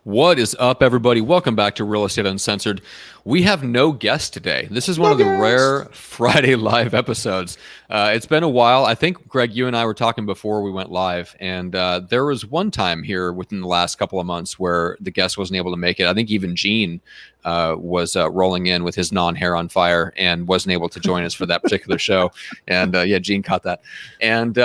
What is up, everybody? Welcome back to Real Estate Uncensored. We have no guest today. This is one of the rare Friday live episodes. It's been a while. I think, Greg, you and I were talking before we went live, and there was one time here within the last couple of months where the guest wasn't able to make it. I think even Gene was rolling in with his non-hair on fire and wasn't able to join us for that particular show. And yeah, Gene caught that. And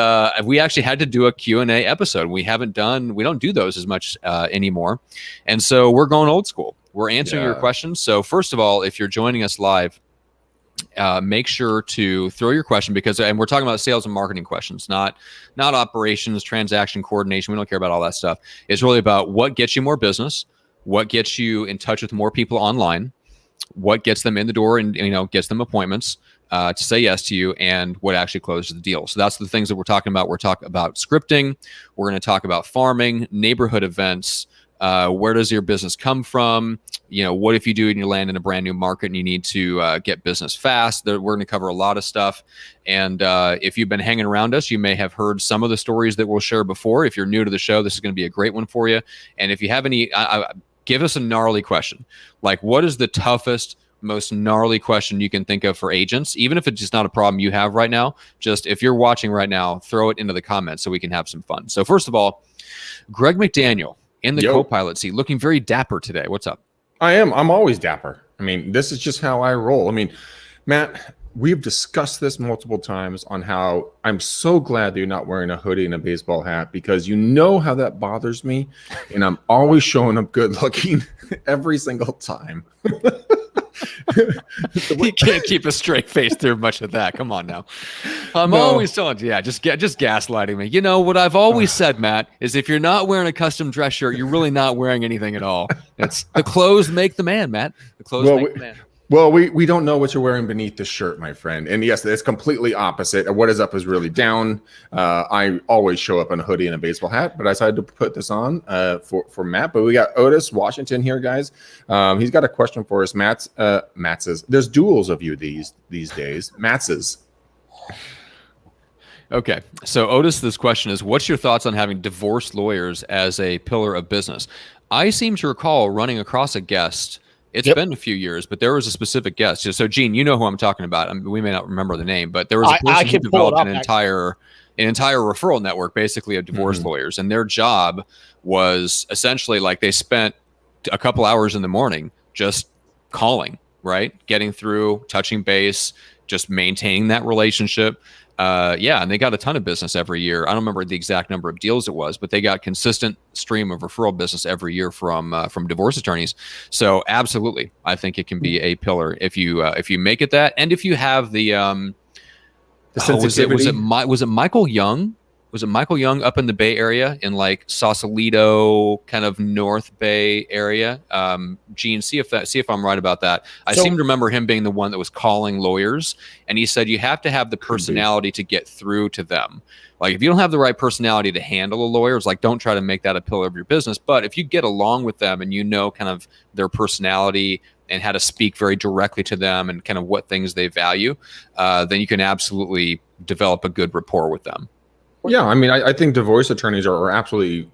we actually had to do a Q&A episode. We don't do those as much anymore. And so we're going old school. We're answering your questions. So first of all, if you're joining us live, make sure to throw your question and we're talking about sales and marketing questions, not operations, transaction coordination. We don't care about all that stuff. It's really about what gets you more business, what gets you in touch with more people online, what gets them in the door and gets them appointments to say yes to you, and what actually closes the deal. So that's the things that we're talking about. We're talking about scripting. We're going to talk about farming, neighborhood events. Where does your business come from? What if you do and you land in a brand new market and you need to get business fast? We're going to cover a lot of stuff. And if you've been hanging around us, you may have heard some of the stories that we'll share before. If you're new to the show, this is going to be a great one for you. And if you have any, give us a gnarly question. Like, what is the toughest, most gnarly question you can think of for agents? Even if it's just not a problem you have right now, just if you're watching right now, throw it into the comments so we can have some fun. So first of all, Greg McDaniel in the co-pilot seat, looking very dapper today. What's up? I am. I'm always dapper. I mean, this is just how I roll. I mean, Matt, we've discussed this multiple times on how I'm so glad that you're not wearing a hoodie and a baseball hat, because you know how that bothers me. And I'm always showing up good looking every single time. You can't keep a straight face through much of that. Come on now. I'm always telling you, just gaslighting me. You know what I've always said, Matt, is if you're not wearing a custom dress shirt, you're really not wearing anything at all. It's the clothes make the man, Matt. The clothes make the man. Well, we don't know what you're wearing beneath the shirt, my friend. And yes, it's completely opposite. What is up is really down. I always show up in a hoodie and a baseball hat, but I decided to put this on for Matt. But we got Otis Washington here, guys. He's got a question for us. Matt says, there's duels of you these days. Matt says. Okay, so Otis, this question is, what's your thoughts on having divorce lawyers as a pillar of business? I seem to recall running across a guest. It's been a few years, but there was a specific guest. So, Gene, you know who I'm talking about. I mean, we may not remember the name, but there was a person who developed an entire referral network, basically, of divorce lawyers. And their job was essentially like they spent a couple hours in the morning just calling, right? Getting through, touching base, just maintaining that relationship. And they got a ton of business every year. I don't remember the exact number of deals it was, but they got consistent stream of referral business every year from divorce attorneys. So absolutely, I think it can be a pillar if you make it that, and if you have the sensitivity. Was it Michael Young? Was it Michael Young up in the Bay Area in like Sausalito, kind of North Bay area? Gene, see if I'm right about that. I seem to remember him being the one that was calling lawyers, and he said you have to have the personality to get through to them. Like if you don't have the right personality to handle a lawyer, it's like don't try to make that a pillar of your business. But if you get along with them and you know kind of their personality and how to speak very directly to them and kind of what things they value, then you can absolutely develop a good rapport with them. Yeah, I mean, I think divorce attorneys are absolutely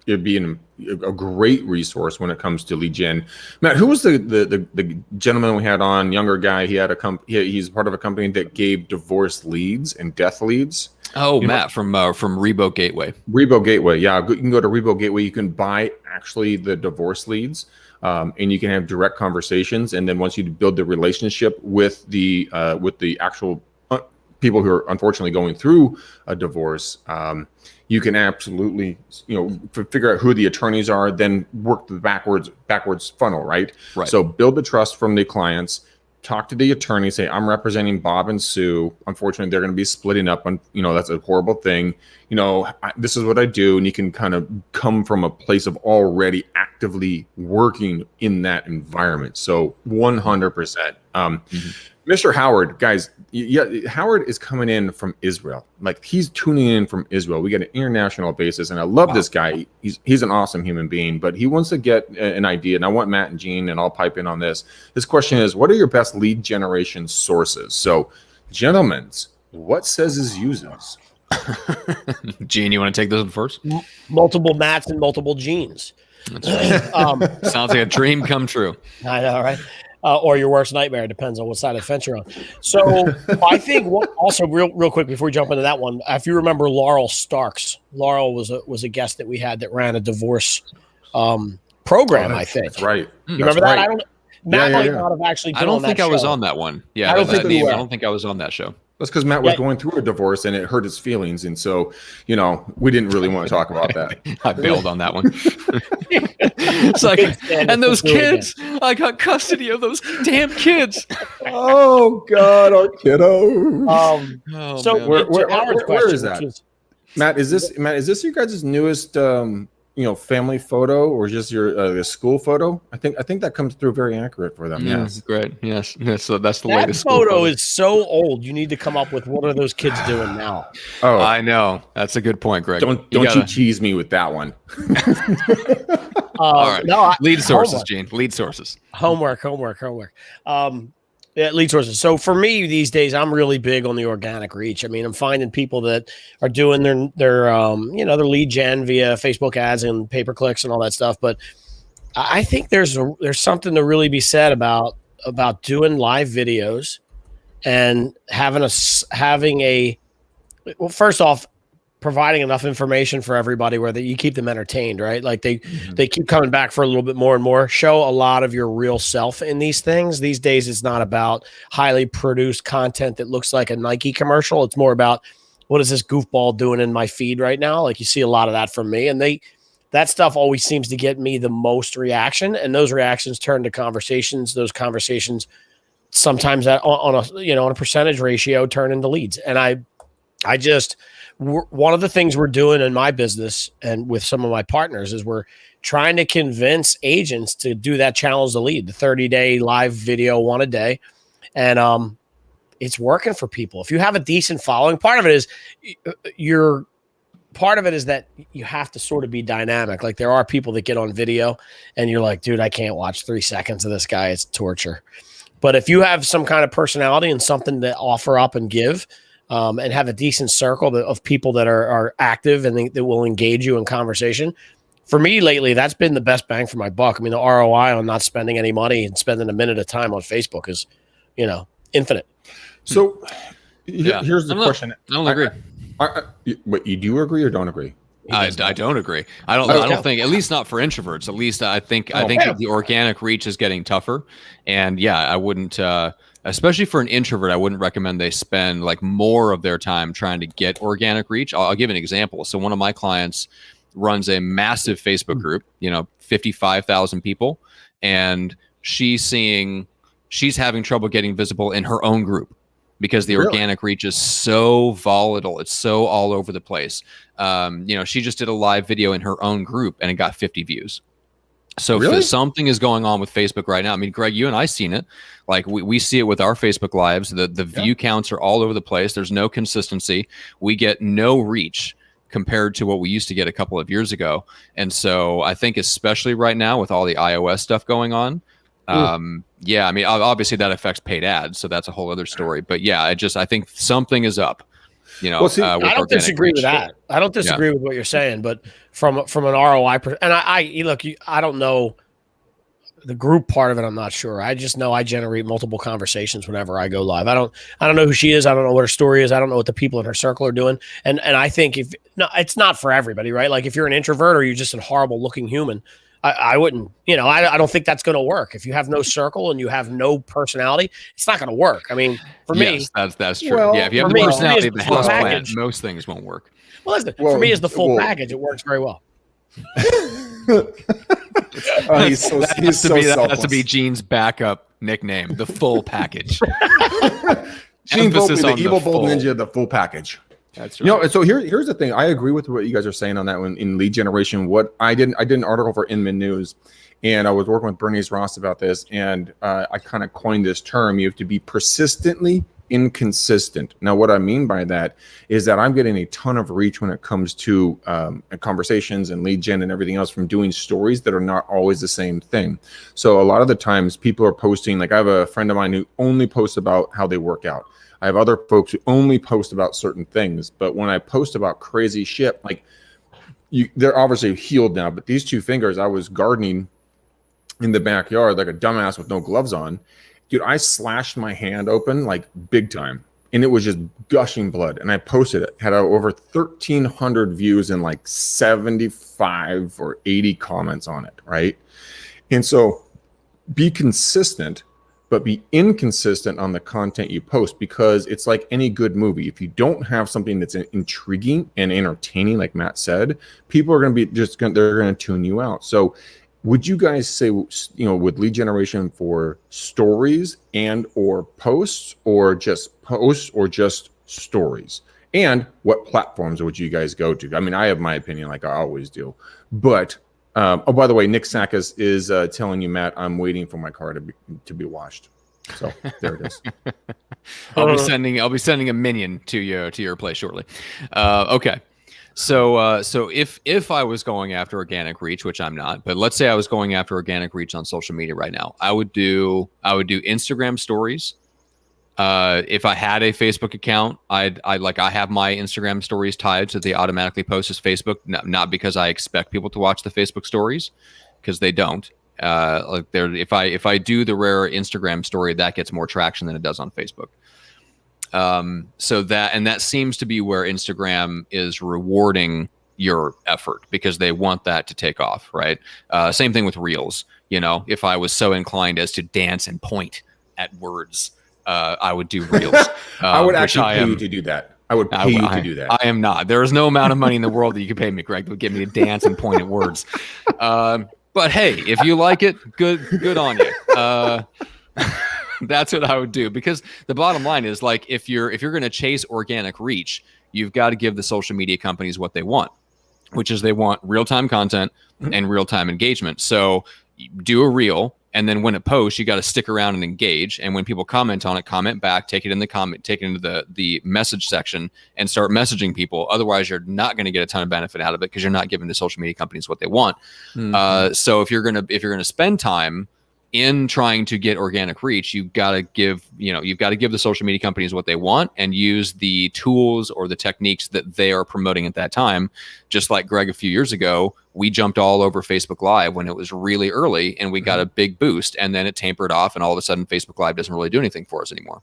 being a great resource when it comes to lead gen. Matt, who was the gentleman we had on, younger guy? He had he's part of a company that gave divorce leads and death leads. Oh, Matt from Rebo Gateway. Rebo Gateway, yeah. You can go to Rebo Gateway. You can buy actually the divorce leads, and you can have direct conversations. And then once you build the relationship with the actual people who are unfortunately going through a divorce, you can absolutely, figure out who the attorneys are, then work the backwards funnel, right? So build the trust from the clients, talk to the attorney, say, I'm representing Bob and Sue. Unfortunately, they're going to be splitting up, and that's a horrible thing. This is what I do. And you can kind of come from a place of already actively working in that environment. So 100%. Mr. Howard, guys, Howard is coming in from Israel. Like he's tuning in from Israel. We get an international basis, and I love this guy. He's an awesome human being, but he wants to get an idea. And I want Matt and Gene, and I'll pipe in on this. His question is, what are your best lead generation sources? So, gentlemen, what says his uses? Gene, you want to take this one first? Multiple Matts and multiple Genes. That's right. Sounds like a dream come true. I know, right? Or your worst nightmare, depends on what side of the fence you're on. So I think also real quick before we jump into that one, if you remember Laurel Starks, Laurel was a guest that we had that ran a divorce program. I think that's right. You remember that? Right. I don't. Matt might not have actually. I don't think I was on that one. Yeah, I don't think I was on that show. That's because Matt was going through a divorce and it hurt his feelings. And so, we didn't really want to talk about that. I bailed on that one. It's like, and those kids, I got custody of those damn kids. Oh, God, our kiddo. So where is that? Matt, is this your guys' newest family photo, or just your school photo? I think that comes through very accurate for them. Yes, great. Yes. So that's the that latest photo is so old. You need to come up with what are those kids doing now? Oh, I know. That's a good point, Greg. Don't you tease me with that one. All right. Lead sources, Gene. Lead sources. Homework. Lead sources. So for me these days, I'm really big on the organic reach. I mean, I'm finding people that are doing their lead gen via Facebook ads and pay-per-clicks and all that stuff. But I think there's something to really be said about doing live videos and first off, providing enough information for everybody where you keep them entertained, right? Like they keep coming back for a little bit more and more. Show a lot of your real self in these things. These days, it's not about highly produced content that looks like a Nike commercial. It's more about, what is this goofball doing in my feed right now? Like, you see a lot of that from me, and that stuff always seems to get me the most reaction, and those reactions turn to conversations. Those conversations sometimes on a percentage ratio turn into leads. And I just, one of the things we're doing in my business and with some of my partners is we're trying to convince agents to do that challenge the lead, the 30-day live video, one a day. And it's working for people. If you have a decent following, part of it is that you have to sort of be dynamic. Like, there are people that get on video and you're like, dude, I can't watch 3 seconds of this guy. It's torture. But if you have some kind of personality and something to offer up and give, and have a decent circle of people that are active and that will engage you in conversation. For me lately, that's been the best bang for my buck. I mean, the ROI on not spending any money and spending a minute of time on Facebook is, infinite. So here's the question. I don't agree. But you do agree or don't agree? I don't agree. I don't think, at least not for introverts. At least I think the organic reach is getting tougher. And I wouldn't, especially for an introvert, I wouldn't recommend they spend like more of their time trying to get organic reach. I'll give an example. So one of my clients runs a massive Facebook group, 55,000 people, and she's having trouble getting visible in her own group because the organic reach is so volatile. It's so all over the place. She just did a live video in her own group and it got 50 views. So if something is going on with Facebook right now, I mean, Greg, you and I seen it. Like we see it with our Facebook lives. The view counts are all over the place. There's no consistency. We get no reach compared to what we used to get a couple of years ago. And so I think especially right now with all the iOS stuff going on, I mean, obviously that affects paid ads. So that's a whole other story. But I think something is up. I don't disagree with that. I don't disagree with what you're saying, but from an ROI, and I don't know the group part of it. I'm not sure. I just know I generate multiple conversations whenever I go live. I don't know who she is. I don't know what her story is. I don't know what the people in her circle are doing. And I think it's not for everybody, right? Like if you're an introvert or you're just a horrible looking human, I wouldn't, I don't think that's going to work. If you have no circle and you have no personality, it's not going to work. I mean, for me, that's true. Well, if you have the personality, the house plant, most things won't work. Well, for me, as the full package, it works very well. That has to be Gene's backup nickname, the full package. Gene Volpe, the evil bold ninja, the full package. That's right. So here's the thing. I agree with what you guys are saying on that one in lead generation. I did an article for Inman News, and I was working with Bernice Ross about this, and I kind of coined this term. You have to be persistently inconsistent. Now, what I mean by that is that I'm getting a ton of reach when it comes to conversations and lead gen and everything else from doing stories that are not always the same thing. So a lot of the times people are posting, like I have a friend of mine who only posts about how they work out. I have other folks who only post about certain things, but when I post about crazy shit, like they're obviously healed now, but these two fingers, I was gardening in the backyard like a dumbass with no gloves on. Dude, I slashed my hand open like big time, and it was just gushing blood. And I posted it, had over 1,300 views and like 75 or 80 comments on it, right? And so be consistent, but be inconsistent on the content you post, because it's like any good movie. If you don't have something that's intriguing and entertaining, like Matt said, people are going to be they're going to tune you out. So would you guys say, with lead generation for stories and or posts, or just stories? And what platforms would you guys go to? I mean, I have my opinion, like I always do, but oh, by the way, Nick Sackis is telling you, Matt, I'm waiting for my car to be washed. So there it is. I'll be sending a minion to your place shortly. Okay. So if I was going after organic reach, which I'm not, but let's say I was going after organic reach on social media right now, I would do Instagram stories. If I had a Facebook account, I have my Instagram stories tied so they automatically post as Facebook, not because I expect people to watch the Facebook stories, because they don't. If I do the rare Instagram story, that gets more traction than it does on Facebook. So that seems to be where Instagram is rewarding your effort, because they want that to take off, right? Same thing with Reels. If I was so inclined as to dance and point at words, I would do Reels. I would actually pay you to do that. I would pay you to do that. I am not. There is no amount of money in the world that you could pay me, Greg, that would get me to dance and point at words. But hey, if you like it, good on you. That's what I would do, because the bottom line is, like, if you're going to chase organic reach, you've got to give the social media companies what they want, which is they want real-time content and real-time engagement. So do a reel, and then when it posts, you got to stick around and engage. And when people comment on it, comment back, take it into the message section and start messaging people. Otherwise, you're not going to get a ton of benefit out of it, because you're not giving the social media companies what they want. So if you're gonna spend time in trying to get organic reach, you've got to give the social media companies what they want, and use the tools or the techniques that they are promoting at that time. Just like Greg, a few years ago, we jumped all over Facebook Live when it was really early, and we got a big boost, and then it tapered off, and all of a sudden Facebook Live doesn't really do anything for us anymore.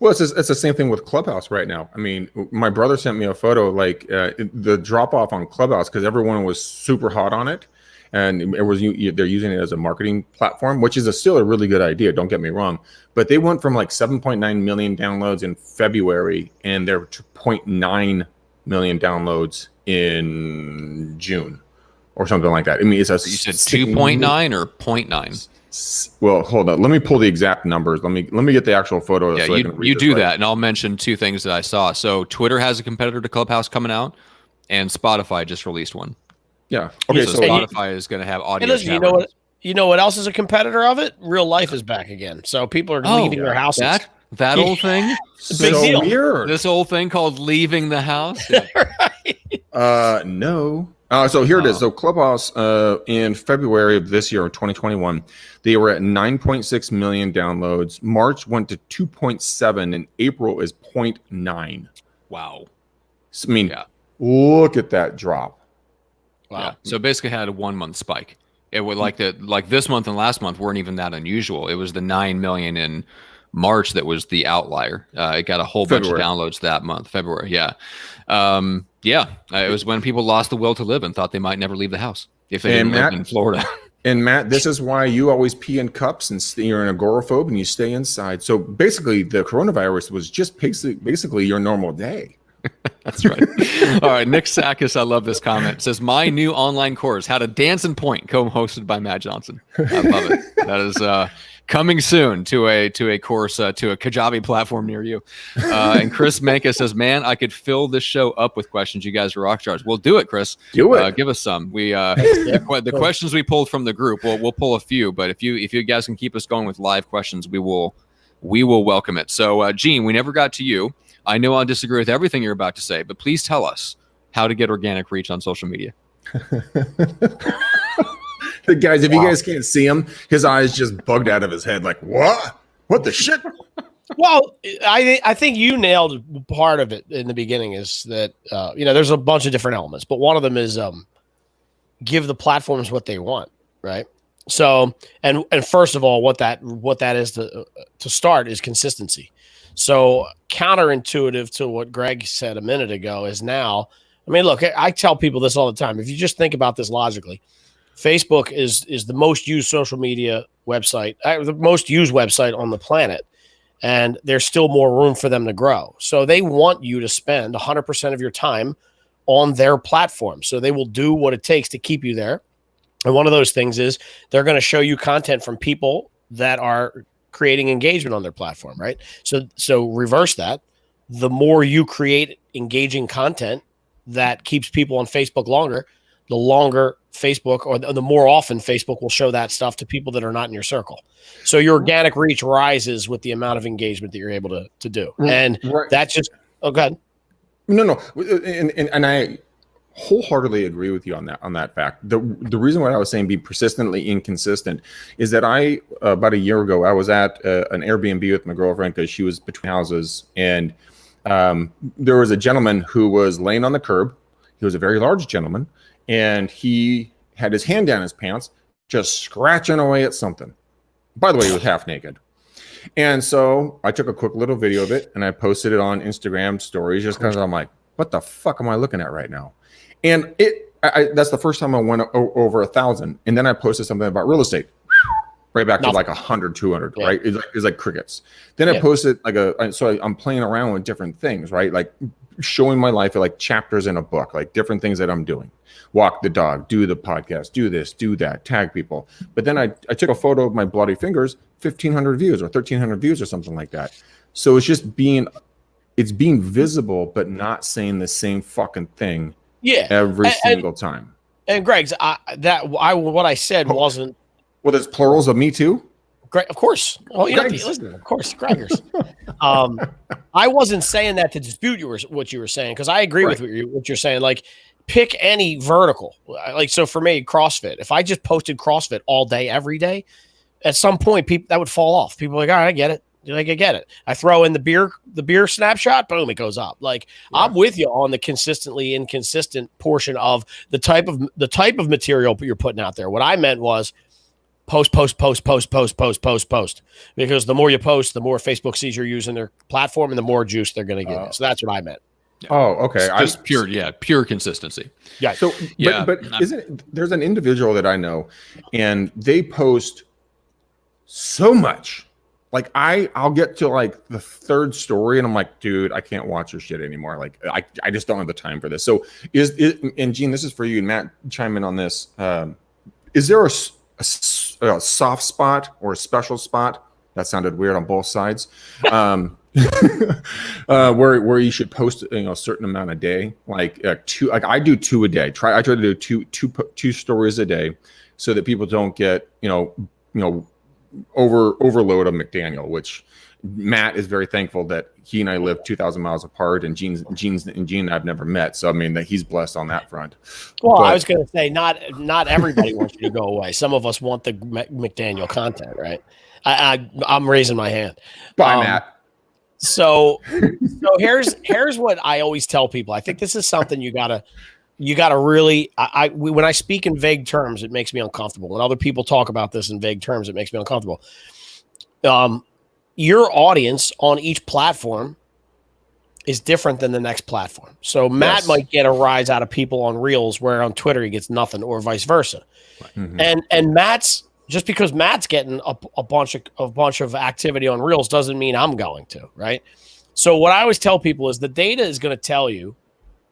Well, it's the same thing with Clubhouse right now. I mean, my brother sent me a photo, like the drop off on Clubhouse, because everyone was super hot on it. And they're using it as a marketing platform, which is still a really good idea. Don't get me wrong, but they went from like 7.9 million downloads in February, and they're 0.9 million downloads in June, or something like that. I mean, you said 2.9 or 0.9. Well, hold on. Let me pull the exact numbers. Let me get the actual photo. Yeah, so you do that, and I'll mention two things that I saw. So Twitter has a competitor to Clubhouse coming out, and Spotify just released one. Yeah. Okay. So Spotify is going to have audio. Listen, you know what else is a competitor of it? Real life is back again. So people are leaving their houses. That old thing. Big deal. Weird. This old thing called leaving the house. Right. No. So here it is. So Clubhouse, in February of this year, 2021, they were at 9.6 million downloads. March went to 2.7, and April is 0.9. Wow. So, I mean, look at that drop. Wow. Yeah. So basically had a 1 month spike. It would like this month and last month weren't even that unusual. It was the 9 million in March that was the outlier. It got a whole bunch of downloads that month, February. Yeah. It was when people lost the will to live and thought they might never leave the house if they didn't live in Florida. And Matt, this is why you always pee in cups, and you're an agoraphobe and you stay inside. So basically the coronavirus was just basically your normal day. That's right. All right. Nick Sackis, I love this comment. Says, my new online course, How to Dance and Point, co-hosted by Matt Johnson. I love it. That is coming soon to a course, to a Kajabi platform near you. And Chris Manka says, man, I could fill this show up with questions. You guys are rock stars. We'll do it, Chris. Do it. Give us some. The questions we pulled from the group, we'll pull a few, but if you guys can keep us going with live questions, we will welcome it. So, Gene, we never got to you. I know I'll disagree with everything you're about to say, but please tell us how to get organic reach on social media. The guys, if you guys can't see him, his eyes just bugged out of his head. Like, what? What the shit? Well, I think you nailed part of it in the beginning. Is that there's a bunch of different elements, but one of them is give the platforms what they want, right? So, and first of all, what that is to start is consistency. So counterintuitive to what Greg said a minute ago is now, I mean, look, I tell people this all the time. If you just think about this logically, Facebook is the most used social media website, the most used website on the planet. And there's still more room for them to grow. So they want you to spend 100% of your time on their platform. So they will do what it takes to keep you there. And one of those things is they're going to show you content from people that are creating engagement on their platform, right? So reverse that. The more you create engaging content that keeps people on Facebook longer, the longer Facebook, or the more often Facebook will show that stuff to people that are not in your circle. So your organic reach rises with the amount of engagement that you're able to do. And that's just, oh, go ahead. No. And I wholeheartedly agree with you on that fact. The reason why I was saying be persistently inconsistent is that I, about a year ago, I was at an Airbnb with my girlfriend because she was between houses. And there was a gentleman who was laying on the curb. He was a very large gentleman. And he had his hand down his pants, just scratching away at something. By the way, he was half naked. And so I took a quick little video of it and I posted it on Instagram stories just because I'm like, what the fuck am I looking at right now? And that's the first time I went over 1,000. And then I posted something about real estate, right back to like 100, 200, right? It's like crickets. Then I posted so I'm playing around with different things, right? Like showing my life like chapters in a book, like different things that I'm doing. Walk the dog, do the podcast, do this, do that, tag people. But then I took a photo of my bloody fingers, 1,500 views or 1,300 views or something like that. So it's just being visible, but not saying the same fucking thing every single time. And Greg's, what I said wasn't. Well, there's plurals of me too. Greg, of course. Oh, you know, listen, of course, Gregers. I wasn't saying that to dispute what you were saying, because I agree with what you're saying. Like, pick any vertical. Like, so for me, CrossFit. If I just posted CrossFit all day, every day, at some point, people that would fall off. People are like, all right, I get it. Like, I get it. I throw in the beer snapshot, boom, it goes up. Like, I'm with you on the consistently inconsistent portion of the type of material you're putting out there. What I meant was post. Because the more you post, the more Facebook sees you're using their platform and the more juice they're going to get. So that's what I meant. Yeah. Oh, okay. Just pure consistency. Yeah. So, but there's an individual that I know, and they post so much. Like I'll get to like the third story, and I'm like, dude, I can't watch your shit anymore. Like I just don't have the time for this. So and Gene, this is for you, and Matt, chime in on this. Is there a soft spot or a special spot? That sounded weird on both sides. Where you should post a certain amount a day, like two. Like I do 2 a day. I try to do two stories a day, so that people don't get overload of McDaniel. Which Matt is very thankful that he and I live 2,000 miles apart, and Gene I've never met. So I mean that he's blessed on that front. Well, I was going to say not everybody wants you to go away. Some of us want the McDaniel content, right? I'm raising my hand. Bye, Matt. So here's what I always tell people. I think this is something you gotta really. When I speak in vague terms, it makes me uncomfortable. When other people talk about this in vague terms, it makes me uncomfortable. Your audience on each platform is different than the next platform. So Matt might get a rise out of people on Reels, where on Twitter he gets nothing, or vice versa. Mm-hmm. And Matt's. Just because Matt's getting a bunch of activity on Reels doesn't mean I'm going to, right? So what I always tell people is the data is going to tell you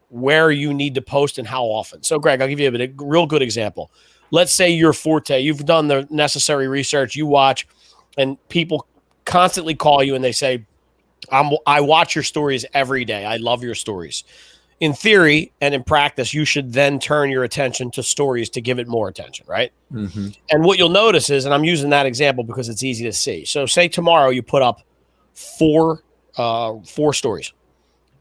where you need to post and how often. So Greg, I'll give you a real good example. Let's say you're Forte, you've done the necessary research, you watch, and people constantly call you and they say, I watch your stories every day. I love your stories. In theory and in practice, you should then turn your attention to stories to give it more attention, right? Mm-hmm. And what you'll notice is, and I'm using that example because it's easy to see. So say tomorrow you put up four stories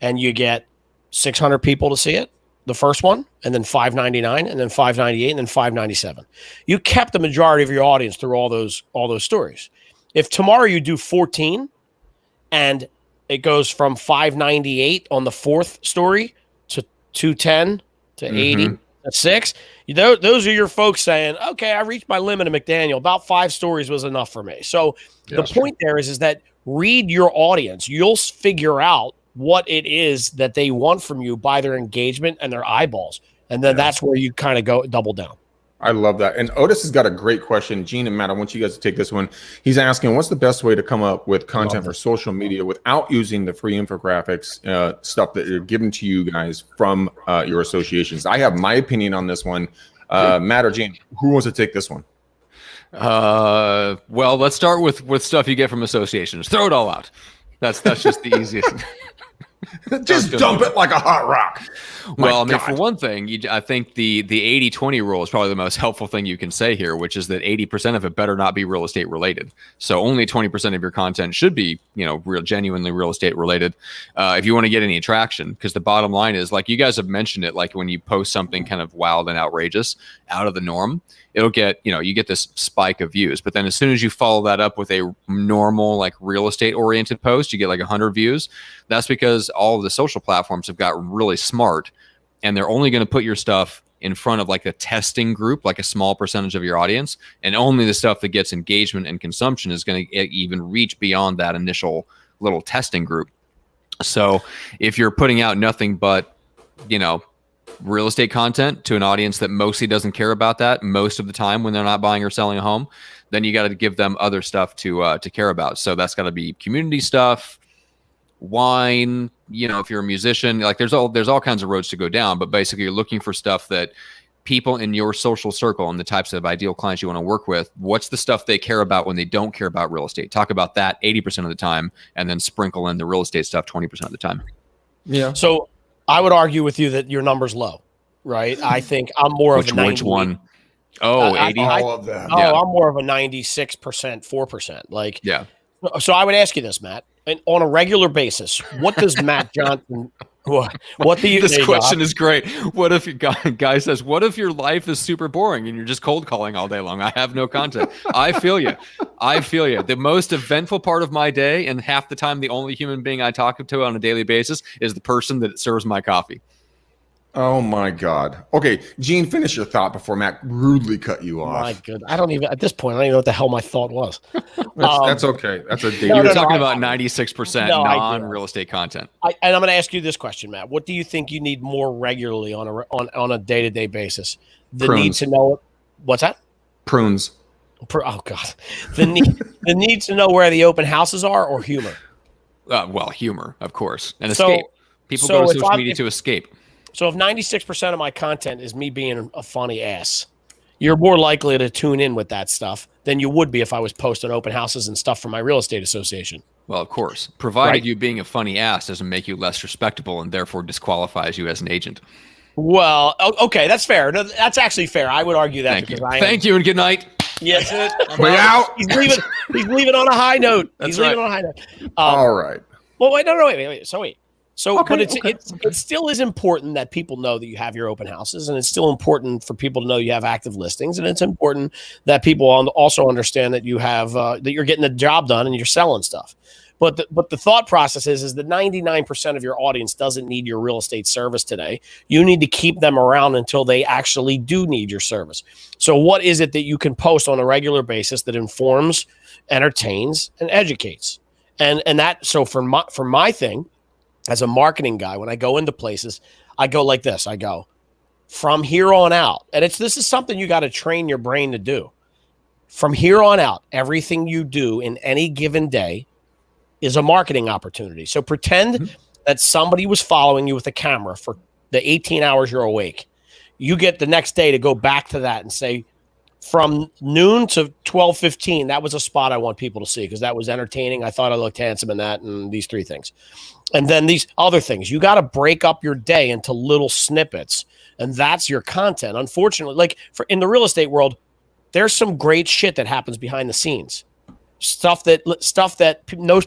and you get 600 people to see it, the first one, and then 599, and then 598, and then 597. You kept the majority of your audience through all those stories. If tomorrow you do 14 and it goes from 598 on the fourth story to 210 to 80 A 6. Those are your folks saying, okay, I reached my limit of McDaniel. About 5 stories was enough for me. So the point there is that read your audience. You'll figure out what it is that they want from you by their engagement and their eyeballs. And then that's where you kind of go double down. I love that. And Otis has got a great question. Gene and Matt, I want you guys to take this one. He's asking, what's the best way to come up with content for social media without using the free infographics stuff that are given to you guys from your associations? I have my opinion on this one. Matt or Gene, who wants to take this one? Well, let's start with stuff you get from associations. Throw it all out. That's just the easiest. Just dump it like a hot rock. Well, I mean, for one thing, I think the 80-20 rule is probably the most helpful thing you can say here, which is that 80% of it better not be real estate related. So only 20% of your content should be, genuinely real estate related if you want to get any attraction. Because the bottom line is, like you guys have mentioned it, like when you post something kind of wild and outrageous, out of the norm, it'll get, you get this spike of views. But then as soon as you follow that up with a normal, like real estate oriented post, you get like 100 views. That's because all of the social platforms have got really smart, and they're only going to put your stuff in front of like a testing group, like a small percentage of your audience. And only the stuff that gets engagement and consumption is going to even reach beyond that initial little testing group. So if you're putting out nothing but, real estate content to an audience that mostly doesn't care about that most of the time when they're not buying or selling a home, then you got to give them other stuff to care about. So that's got to be community stuff, wine, if you're a musician, like there's all kinds of roads to go down, but basically you're looking for stuff that people in your social circle and the types of ideal clients you want to work with, what's the stuff they care about when they don't care about real estate? Talk about that 80% of the time, and then sprinkle in the real estate stuff 20% of the time. Yeah. So I would argue with you that your number's low, right? I think I'm more of a 90. Which one? Oh, 80? All of them. I'm more of a 96%, 4%. So I would ask you this, Matt, and on a regular basis, what does Matt Johnson? What do you? This question is great. What if your guy says, "What if your life is super boring and you're just cold calling all day long? I have no content." I feel you. The most eventful part of my day, and half the time, the only human being I talk to on a daily basis is the person that serves my coffee. Oh my God. Okay, Gene, finish your thought before Matt rudely cut you off. My God, at this point, I don't even know what the hell my thought was. That's okay. That's a you were talking about 96% non-real estate content. And I'm going to ask you this question, Matt. What do you think you need more regularly on a day-to-day basis? The Prunes. Need to know. What's that? Prunes. Oh God. The need to know where the open houses are, or humor. Well, humor, of course, and escape. People go to social media to escape. So if 96% of my content is me being a funny ass, you're more likely to tune in with that stuff than you would be if I was posting open houses and stuff for my real estate association. Well, of course, provided you being a funny ass doesn't make you less respectable and therefore disqualifies you as an agent. Well, okay, that's fair. No, that's actually fair. I would argue that. Thank you and good night. Yes, Way out. He's leaving on a high note. Leaving on a high note. All right. Well, wait. But it still is important that people know that you have your open houses, and it's still important for people to know you have active listings, and it's important that people also understand that you have that you're getting the job done and you're selling stuff. But the thought process is that 99% of your audience doesn't need your real estate service today. You need to keep them around until they actually do need your service. So what is it that you can post on a regular basis that informs, entertains, and educates? And that, so for my thing, as a marketing guy, when I go into places, I go like this. I go, from here on out, and this is something you got to train your brain to do. From here on out, everything you do in any given day is a marketing opportunity. So pretend that somebody was following you with a camera for the 18 hours you're awake. You get the next day to go back to that and say, from noon to 12:15, that was a spot I want people to see because that was entertaining. I thought I looked handsome in that, and these 3 things. And then these other things. You got to break up your day into little snippets, and that's your content. Unfortunately, like in the real estate world, there's some great shit that happens behind the scenes. Stuff that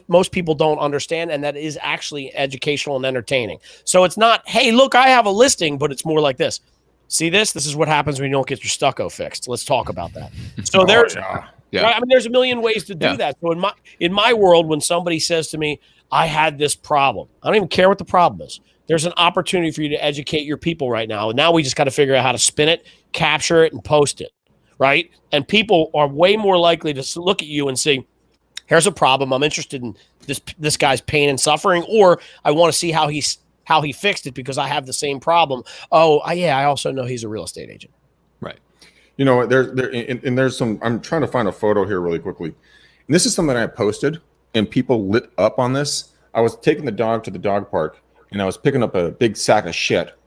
most people don't understand, and that is actually educational and entertaining. So it's not, hey, look, I have a listing, but it's more like this. See this? This is what happens when you don't get your stucco fixed. Let's talk about that. So there's a million ways to do that. So in my world, when somebody says to me, I had this problem, I don't even care what the problem is. There's an opportunity for you to educate your people right now. And now we just got to figure out how to spin it, capture it, and post it, right? And people are way more likely to look at you and say, here's a problem. I'm interested in this guy's pain and suffering, or I want to see how he fixed it because I have the same problem. Oh, yeah, I also know he's a real estate agent. Right. You know, there's some, I'm trying to find a photo here really quickly. And this is something I posted and people lit up on this. I was taking the dog to the dog park and I was picking up a big sack of shit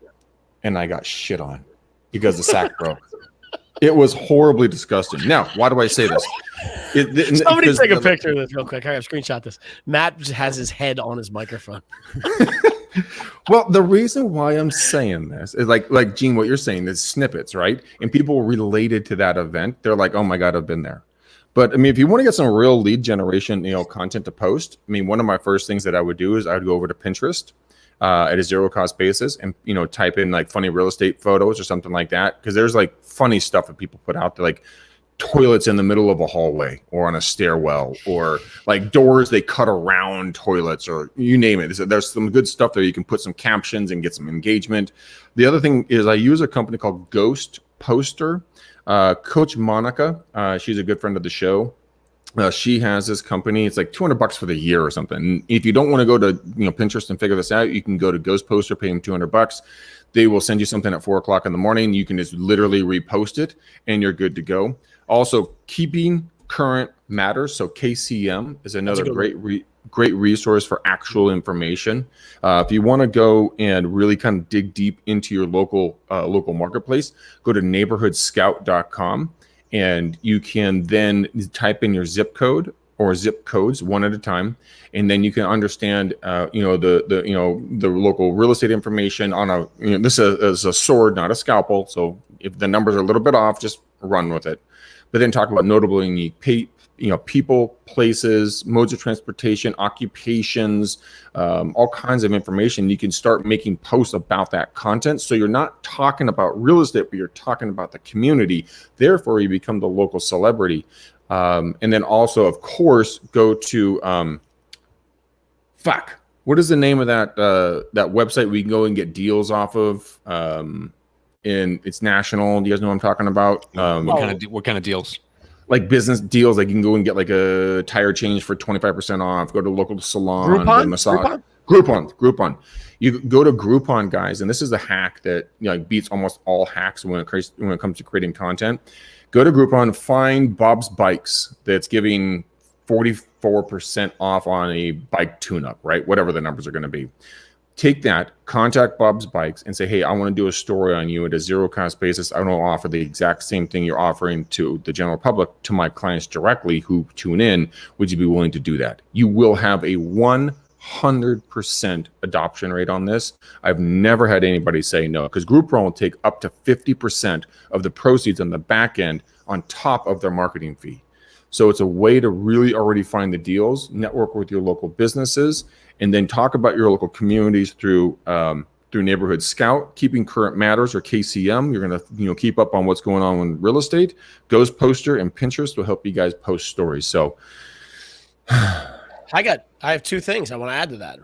and I got shit on because the sack broke. It was horribly disgusting. Now, why do I say this? Somebody take a picture of this real quick. I have screenshot this. Matt just has his head on his microphone. Well, the reason why I'm saying this is like Gene, what you're saying is snippets, right? And people related to that event, they're like, oh my God, I've been there. But I mean, if you want to get some real lead generation, content to post, I mean, one of my first things that I would do is I would go over to Pinterest at a zero cost basis and, type in like funny real estate photos or something like that. Cause there's like funny stuff that people put out there, like toilets in the middle of a hallway or on a stairwell, or like doors they cut around toilets, or you name it. There's some good stuff there. You can put some captions and get some engagement. The other thing is I use a company called Ghost Poster. Coach Monica, she's a good friend of the show. She has this company. It's like $200 for the year or something. And if you don't want to go to Pinterest and figure this out, you can go to Ghost Poster, pay them $200. They will send you something at 4 o'clock in the morning. You can just literally repost it and you're good to go. Also, Keeping Current Matters. So KCM is another great resource for actual information. If you want to go and really kind of dig deep into your local marketplace, go to neighborhoodscout.com and you can then type in your zip code or zip codes one at a time, and then you can understand the local real estate information on a this is a sword, not a scalpel. So if the numbers are a little bit off, just run with it. But then talk about notable unique people, places, modes of transportation, occupations, all kinds of information. You can start making posts about that content. So you're not talking about real estate, but you're talking about the community. Therefore, you become the local celebrity. And then also, of course, go to what is the name of that website we can go and get deals off of? And it's national. Do you guys know what I'm talking about? What kind of deals? Like business deals. Like you can go and get like a tire change for 25% off. Go to local salon, Groupon? massage. Groupon. You go to Groupon, guys, and this is a hack that beats almost all hacks when it comes to creating content. Go to Groupon, find Bob's Bikes that's giving 44% off on a bike tune-up, right? Whatever the numbers are going to be. Take that, contact Bob's Bikes and say, hey, I want to do a story on you at a zero cost basis. I want to offer the exact same thing you're offering to the general public, to my clients directly who tune in. Would you be willing to do that? You will have a 100% adoption rate on this. I've never had anybody say no, because Groupon will take up to 50% of the proceeds on the back end on top of their marketing fee. So it's a way to really already find the deals, network with your local businesses, and then talk about your local communities through Neighborhood Scout, Keeping Current Matters, or KCM. You're going to keep up on what's going on in real estate. Ghost Poster and Pinterest will help you guys post stories. So I have two things I want to add to that.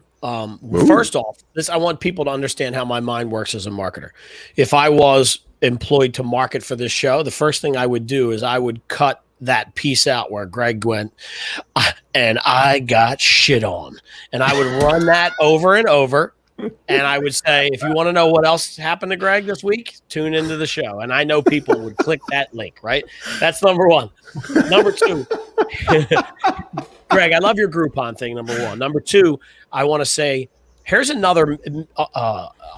First off, I want people to understand how my mind works as a marketer. If I was employed to market for this show, the first thing I would do is I would cut that piece out where Greg went, and I got shit on. And I would run that over and over. And I would say, if you want to know what else happened to Greg this week, tune into the show. And I know people would click that link, right? That's number one. Number two, Greg, I love your Groupon thing, number one. Number two, I want to say, here's another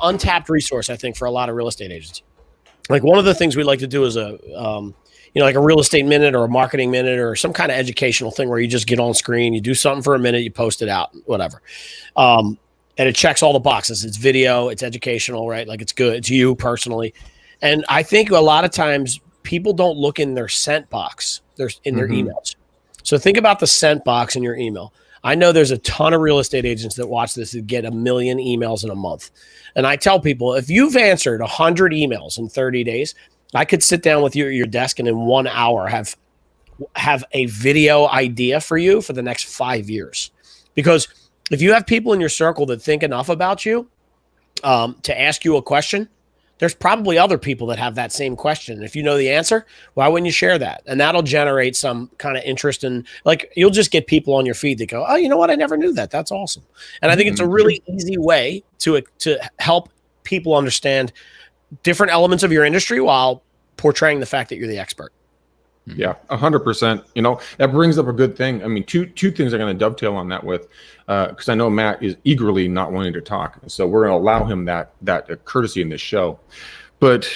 untapped resource, I think, for a lot of real estate agents. Like one of the things we like to do is like a real estate minute or a marketing minute or some kind of educational thing where you just get on screen, you do something for a minute, you post it out, whatever. And it checks all the boxes. It's video, it's educational, right? Like it's good. It's you personally. And I think a lot of times people don't look in their sent box. They're in their emails. So think about the sent box in your email. I know there's a ton of real estate agents that watch this that get 1 million emails in a month. And I tell people, if you've answered 100 emails in 30 days, I could sit down with you at your desk and in 1 hour have a video idea for you for the next 5 years. Because if you have people in your circle that think enough about you, to ask you a question, there's probably other people that have that same question. If you know the answer, why wouldn't you share that? And that'll generate some kind of interest in, like, you'll just get people on your feed that go, oh, you know what? I never knew that. That's awesome. And I think it's a really easy way to help people understand different elements of your industry while portraying the fact that you're the expert. Yeah, 100%. You know, that brings up a good thing. I mean, two things I'm going to dovetail on that with, because I know Matt is eagerly not wanting to talk, so we're going to allow him that courtesy in this show. But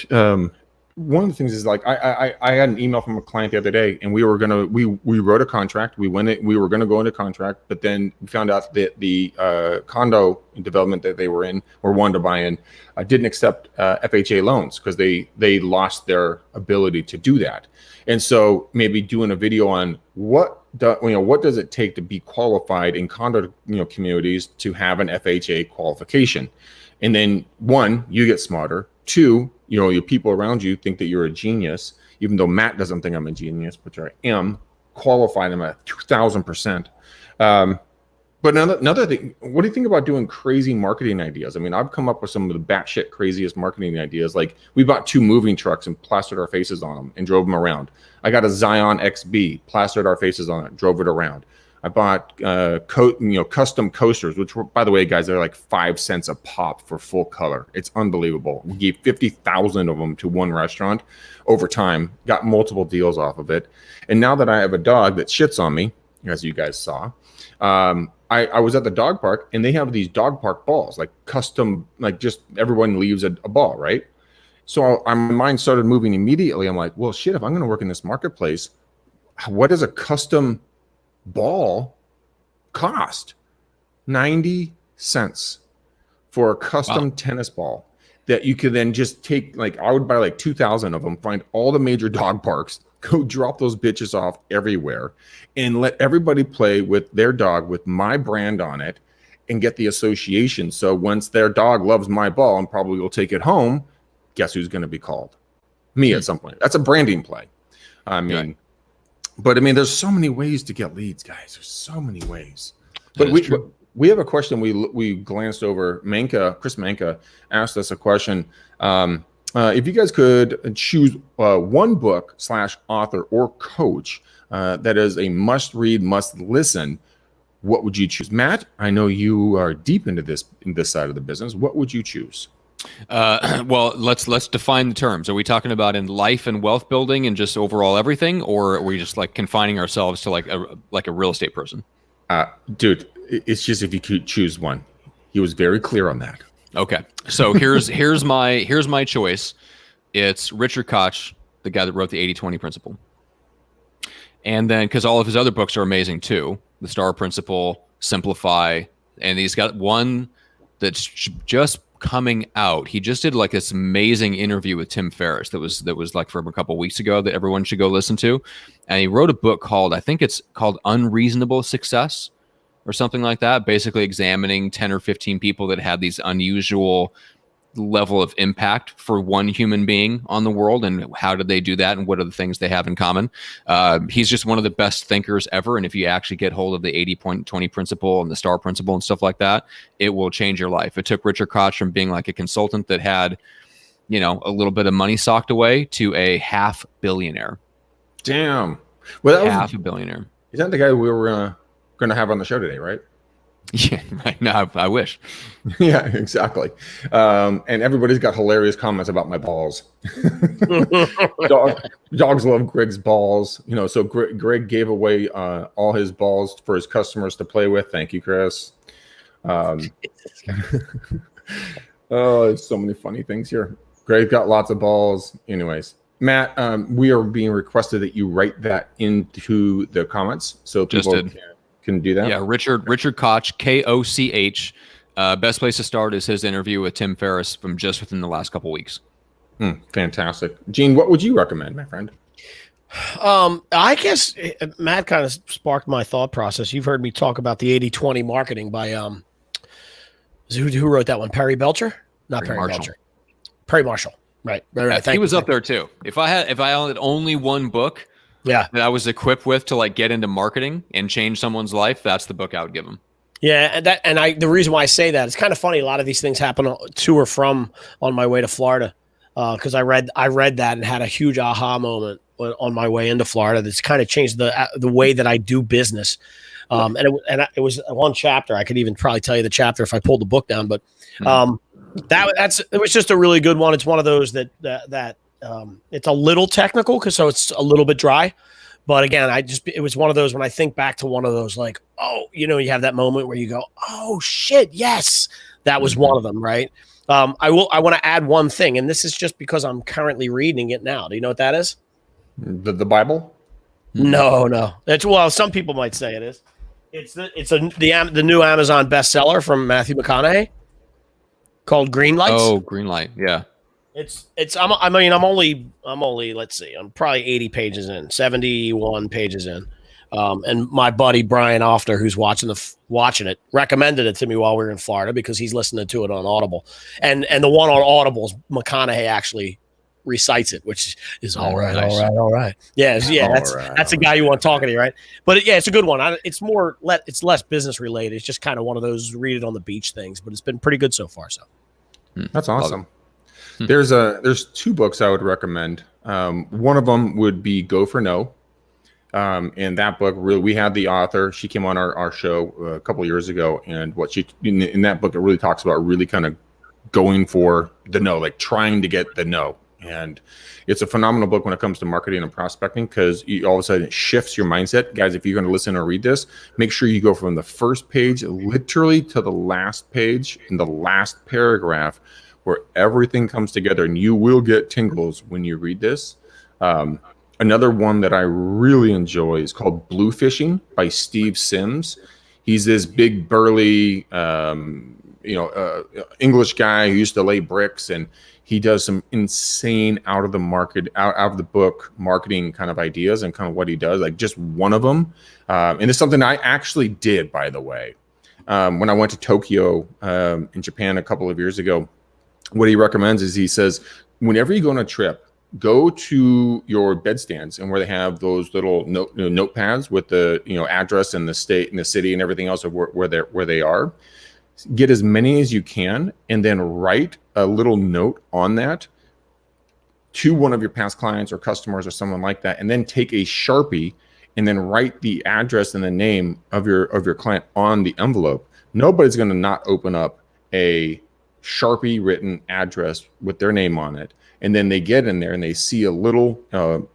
one of the things is, like, I had an email from a client the other day, and we wrote a contract. We were going to go into contract, but then we found out that the condo development that they were in or wanted to buy in didn't accept FHA loans because they lost their ability to do that. And so maybe doing a video on what does it take to be qualified in condo communities to have an FHA qualification, and then one, you get smarter. Two, your people around you think that you're a genius, even though Matt doesn't think I'm a genius, which I am. Qualify them at 2,000%. But another thing, what do you think about doing crazy marketing ideas? I mean, I've come up with some of the batshit craziest marketing ideas. Like, we bought 2 moving trucks and plastered our faces on them and drove them around. I got a Zion XB, plastered our faces on it, drove it around. I bought custom coasters, which were, by the way, guys, they're like 5 cents a pop for full color. It's unbelievable. We gave 50,000 of them to one restaurant over time, got multiple deals off of it. And now that I have a dog that shits on me, as you guys saw, I was at the dog park, and they have these dog park balls, like custom, like just everyone leaves a ball, right? So my mind started moving immediately. I'm like, well, shit, if I'm going to work in this marketplace, what does a custom ball cost? 90 cents for a custom tennis ball that you could then just take. Like, I would buy like 2,000 of them, find all the major dog parks, go drop those bitches off everywhere, and let everybody play with their dog with my brand on it and get the association. So once their dog loves my ball and probably will take it home, guess who's going to be called? Me at some point. That's a branding play. I mean, right. But I mean, there's so many ways to get leads, guys. There's so many ways. But we have a question we glanced over. Chris Manka asked us a question. If you guys could choose one book / author or coach that is a must read, must listen, what would you choose? Matt, I know you are deep into this side of the business. What would you choose? Well, let's define the terms. Are we talking about in life and wealth building and just overall everything, or are we just like confining ourselves to like a real estate person? Dude, it's just if you could choose one. He was very clear on that. Okay, so here's my choice. It's Richard Koch, the guy that wrote the 80-20 principle, and then because all of his other books are amazing too, the Star Principle, Simplify, and he's got one that's just coming out. He just did like this amazing interview with Tim Ferriss that was like from a couple weeks ago that everyone should go listen to, and he wrote a book called, I think it's called Unreasonable Success or something like that, basically examining 10 or 15 people that had these unusual level of impact for one human being on the world, and how did they do that, and what are the things they have in common. He's just one of the best thinkers ever, and if you actually get hold of the 80-20 principle and the STAR principle and stuff like that, it will change your life. It took Richard Koch from being like a consultant that had, a little bit of money socked away to a half billionaire. Damn. Well, half a billionaire. Is that the guy we were going to have on the show today, right? Yeah, right. No, I wish. Yeah, exactly. And everybody's got hilarious comments about my balls. Dogs love Greg's balls. So Greg gave away all his balls for his customers to play with. Thank you, Chris. Oh, there's so many funny things here. Greg got lots of balls. Anyways, Matt, we are being requested that you write that into the comments so people can do that. Yeah, Richard Koch, Koch. Best place to start is his interview with Tim Ferriss from just within the last couple weeks. Fantastic. Gene, what would you recommend, my friend? I guess Matt kind of sparked my thought process. You've heard me talk about the 80-20 marketing by who wrote that one? Perry Belcher? Not Perry Belcher. Perry Marshall. Right. He was up there too. If I had only one book that I was equipped with to like get into marketing and change someone's life, that's the book I would give him. Yeah, the reason why I say that, it's kind of funny. A lot of these things happen to or from on my way to Florida, because I read that and had a huge aha moment on my way into Florida. That's kind of changed the way that I do business. It was one chapter. I could even probably tell you the chapter if I pulled the book down. But it was just a really good one. It's one of those that it's a little technical so it's a little bit dry. But again, it was one of those when I think back to one of those, like, oh, you have that moment where you go, oh shit, yes, that was one of them, right? I want to add one thing, and this is just because I'm currently reading it now. Do you know what that is? The Bible? No. Some people might say it is. It's the new Amazon bestseller from Matthew McConaughey called Green Lights. Oh, Green Light, yeah. I'm only, let's see, I'm probably 80 pages in, 71 pages in. And my buddy Brian Offner, who's watching it, recommended it to me while we were in Florida because he's listening to it on Audible. And the one on Audible, McConaughey actually recites it, which is all right. Yeah, that's the guy you want talking to you, right? But it's a good one. It's less business related. It's just kind of one of those read it on the beach things, but it's been pretty good so far. So that's awesome. There's two books I would recommend. One of them would be Go for No. And that book, really, we had the author. She came on our show a couple of years ago, and what she in that book, it really talks about really kind of going for the no, like trying to get the no. And it's a phenomenal book when it comes to marketing and prospecting, because all of a sudden it shifts your mindset. Guys, if you're going to listen or read this, make sure you go from the first page literally to the last page in the last paragraph, where everything comes together, and you will get tingles when you read this. Another one that I really enjoy is called Blue Fishing by Steve Sims. He's this big burly, English guy who used to lay bricks, and he does some insane out of the book marketing kind of ideas, and kind of what he does, like just one of them. And it's something I actually did, by the way, when I went to Tokyo in Japan a couple of years ago. What he recommends is, he says, whenever you go on a trip, go to your bedstands and where they have those little notepads with the address and the state and the city and everything else of where they are. Get as many as you can, and then write a little note on that to one of your past clients or customers or someone like that, and then take a Sharpie and then write the address and the name of your client on the envelope. Nobody's going to not open up a Sharpie written address with their name on it, and then they get in there and they see a little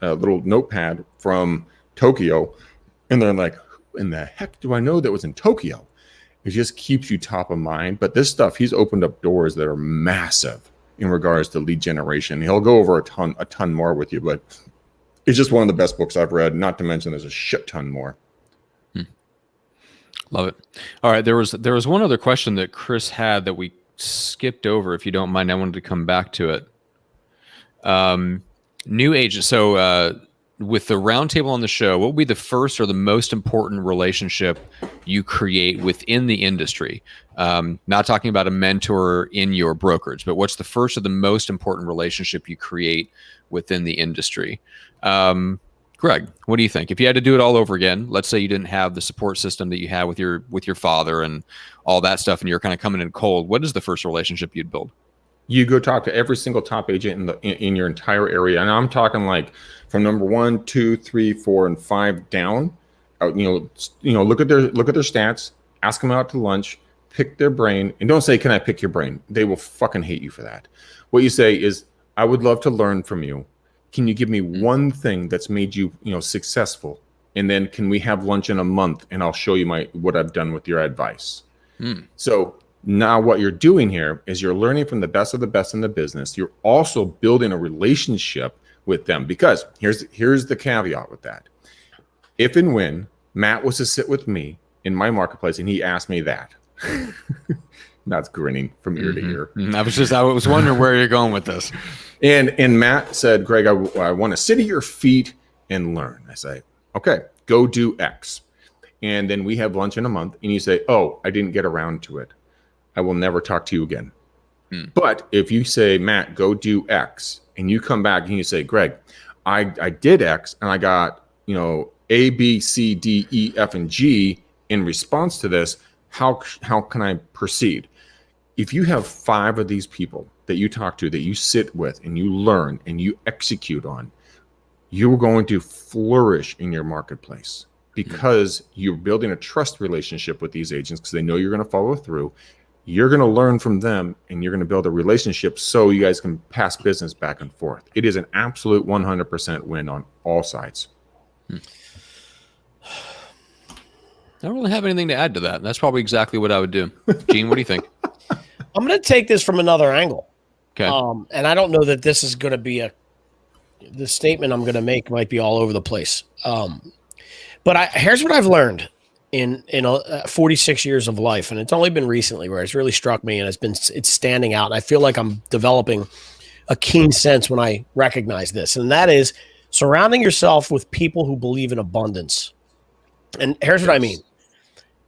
notepad from Tokyo, and they're like, "Who in the heck do I know that was in Tokyo?" It just keeps you top of mind. But this stuff, he's opened up doors that are massive in regards to lead generation. He'll go over a ton more with you, but it's just one of the best books I've read. Not to mention, there's a shit ton more. Love it. All right, there was one other question that Chris had that we skipped over. If you don't mind, I wanted to come back to it. New agent. So with the roundtable on the show, what would be the first or the most important relationship you create within the industry? Not talking about a mentor in your brokerage, but what's the first or the most important relationship you create within the industry? Greg, what do you think? If you had to do it all over again, let's say you didn't have the support system that you had with your father and all that stuff, and you're kind of coming in cold, what is the first relationship you'd build? You go talk to every single top agent in your entire area, and I'm talking like from number 1, 2, 3, 4, and 5 down. Look at their stats, ask them out to lunch, pick their brain, and don't say, "Can I pick your brain?" They will fucking hate you for that. What you say is, "I would love to learn from you. Can you give me one thing that's made you, successful? And then can we have lunch in a month, and I'll show you what I've done with your advice." So now what you're doing here is you're learning from the best of the best in the business. You're also building a relationship with them, because here's the caveat with that. If and when Matt was to sit with me in my marketplace and he asked me that, Matt's grinning from ear to ear. I was wondering where you're going with this. And Matt said, "Greg, I want to sit at your feet and learn." I say, "Okay, go do X." And then we have lunch in a month, and you say, "Oh, I didn't get around to it. I will never talk to you again." But if you say, "Matt, go do X," and you come back and you say, "Greg, I did X, and I got, A, B, C, D, E, F, and G in response to this. how can I proceed? If you have 5 of these people that you talk to, that you sit with and you learn and you execute on, you're going to flourish in your marketplace because you're building a trust relationship with these agents because they know you're going to follow through. You're going to learn from them and you're going to build a relationship so you guys can pass business back and forth. It is an absolute 100% win on all sides. I don't really have anything to add to that. That's probably exactly what I would do. Gene, what do you think? I'm going to take this from another angle. Okay. And I don't know that this is going to be the statement I'm going to make might be all over the place. But here's what I've learned in 46 years of life. And it's only been recently where it's really struck me and it's standing out. And I feel like I'm developing a keen sense when I recognize this. And that is surrounding yourself with people who believe in abundance. And here's what I mean.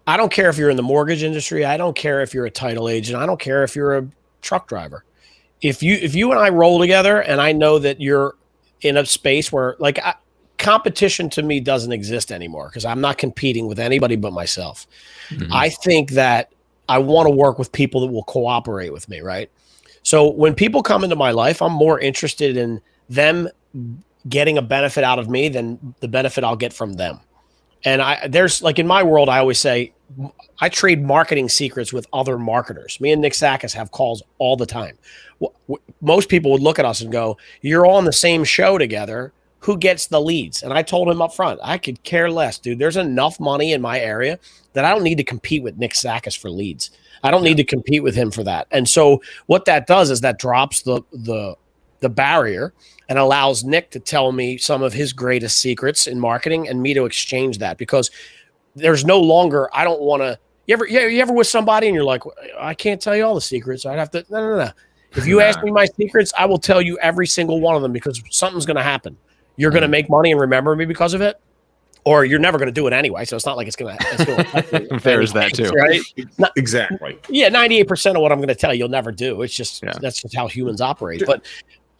I don't care if you're in the mortgage industry. I don't care if you're a title agent. I don't care if you're a truck driver. If you and I roll together and I know that you're in a space where competition to me doesn't exist anymore because I'm not competing with anybody but myself. Mm-hmm. I think that I want to work with people that will cooperate with me, right? So when people come into my life, I'm more interested in them getting a benefit out of me than the benefit I'll get from them. And there's like in my world, I always say I trade marketing secrets with other marketers. Me and Nick Sakis have calls all the time. Most people would look at us and go, "You're on the same show together. Who gets the leads?" And I told him up front, I could care less, dude. There's enough money in my area that I don't need to compete with Nick Sakis for leads. I don't need to compete with him for that. And so what that does is that drops the barrier and allows Nick to tell me some of his greatest secrets in marketing and me to exchange that because there's no longer, I don't want to, you ever with somebody and you're like, I can't tell you all the secrets. I'd have to, no. If you ask me my secrets, I will tell you every single one of them because something's going to happen. You're going to make money and remember me because of it, or you're never going to do it anyway. So it's not like it's going to. There's that too. Right? Exactly. Yeah. 98% of what I'm going to tell you, you'll never do. It's just, that's just how humans operate. But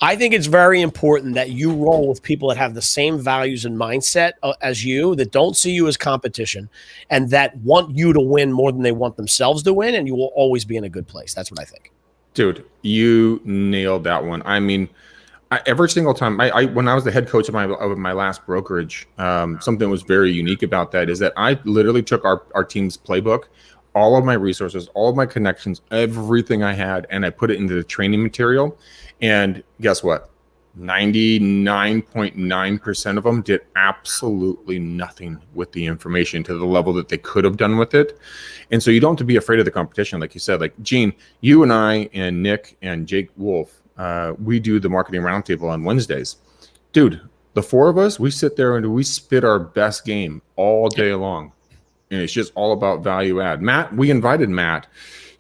I think it's very important that you roll with people that have the same values and mindset as you, that don't see you as competition, and that want you to win more than they want themselves to win, and you will always be in a good place. That's what I think. Dude, you nailed that one. I mean, every single time, when I was the head coach of my last brokerage, something that was very unique about that is that I literally took our team's playbook, all of my resources, all of my connections, everything I had, and I put it into the training material. And guess what? 99.9% of them did absolutely nothing with the information to the level that they could have done with it. And so you don't have to be afraid of the competition. Like you said, like Gene, you and I and Nick and Jake Wolf, we do the marketing roundtable on Wednesdays. Dude, the 4 of us, we sit there and we spit our best game all day long. And it's just all about value add. Matt, we invited Matt.